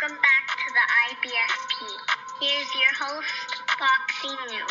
Welcome back to the IBSP. Here's your host, Boxing New.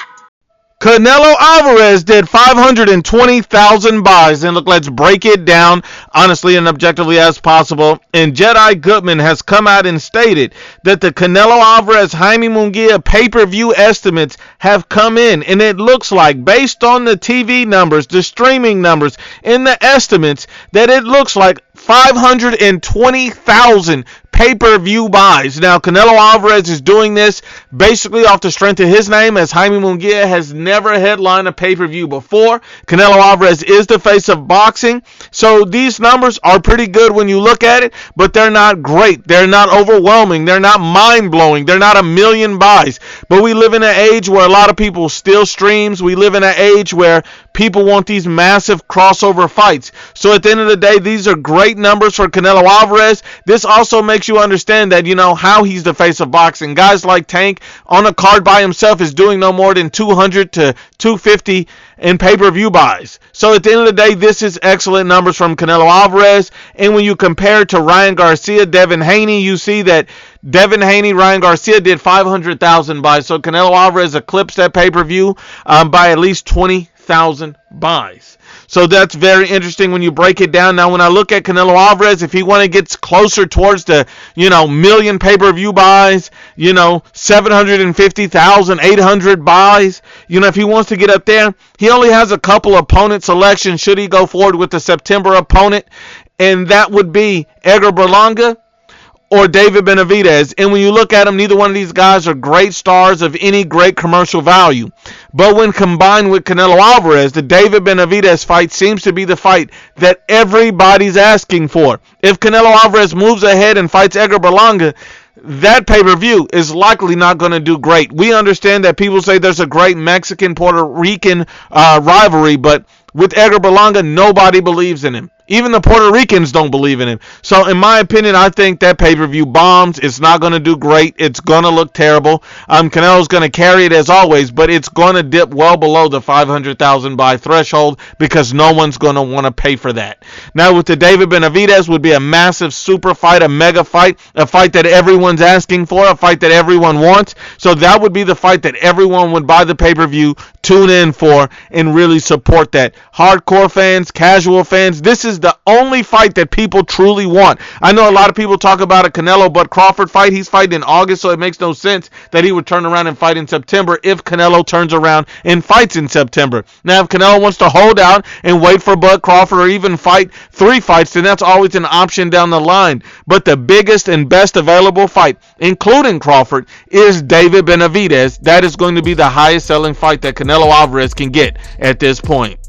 Canelo Alvarez did 520,000 buys. And look, let's break it down honestly and objectively as possible. And Jedi Goodman has come out and stated that the Canelo Alvarez Jaime Munguia pay-per-view estimates have come in. And it looks like, based on the TV numbers, the streaming numbers, and the estimates, that it looks like 520,000 pay-per-view buys. Now, Canelo Alvarez is doing this basically off the strength of his name, as Jaime Munguia has never headlined a pay-per-view before. Canelo Alvarez is the face of boxing, so these numbers are pretty good when you look at it, but they're not great. They're not overwhelming. They're not mind-blowing. They're not a million buys. But we live in an age where a lot of people steal streams. We live in an age where people want these massive crossover fights. So at the end of the day, these are great numbers for Canelo Alvarez. This also makes you understand that, how he's the face of boxing. Guys like Tank on a card by himself is doing no more than 200 to 250 in pay-per-view buys. So at the end of the day, this is excellent numbers from Canelo Alvarez. And when you compare it to Ryan Garcia, Devin Haney, you see that Devin Haney, Ryan Garcia did 500,000 buys. So Canelo Alvarez eclipsed that pay-per-view by at least 20,000 buys. So that's very interesting when you break it down. Now, when I look at Canelo Alvarez, if he want to get closer towards the, million pay-per-view buys, 750,000, 800 buys, if he wants to get up there, he only has a couple opponent selections should he go forward with the September opponent, and that would be Edgar Berlanga or David Benavidez. And when you look at them, neither one of these guys are great stars of any great commercial value. But when combined with Canelo Alvarez, the David Benavidez fight seems to be the fight that everybody's asking for. If Canelo Alvarez moves ahead and fights Edgar Berlanga, that pay-per-view is likely not going to do great. We understand that people say there's a great Mexican-Puerto Rican rivalry, but with Edgar Berlanga, nobody believes in him. Even the Puerto Ricans don't believe in him. So, in my opinion, I think that pay-per-view bombs. It's not going to do great. It's going to look terrible. Canelo's going to carry it as always, but it's going to dip well below the 500,000 buy threshold because no one's going to want to pay for that. Now, with the David Benavidez would be a massive super fight, a mega fight, a fight that everyone's asking for, a fight that everyone wants. So that would be the fight that everyone would buy the pay-per-view, tune in for, and really support that. Hardcore fans, casual fans, this is the only fight that people truly want. I know a lot of people talk about a Canelo but Crawford fight. He's fighting in August, so it makes no sense that he would turn around and fight in September if Canelo turns around and fights in September. Now, if Canelo wants to hold out and wait for Bud Crawford or even fight 3 fights, then that's always an option down the line. But the biggest and best available fight, including Crawford, is David Benavidez. That is going to be the highest selling fight that Canelo Alvarez can get at this point.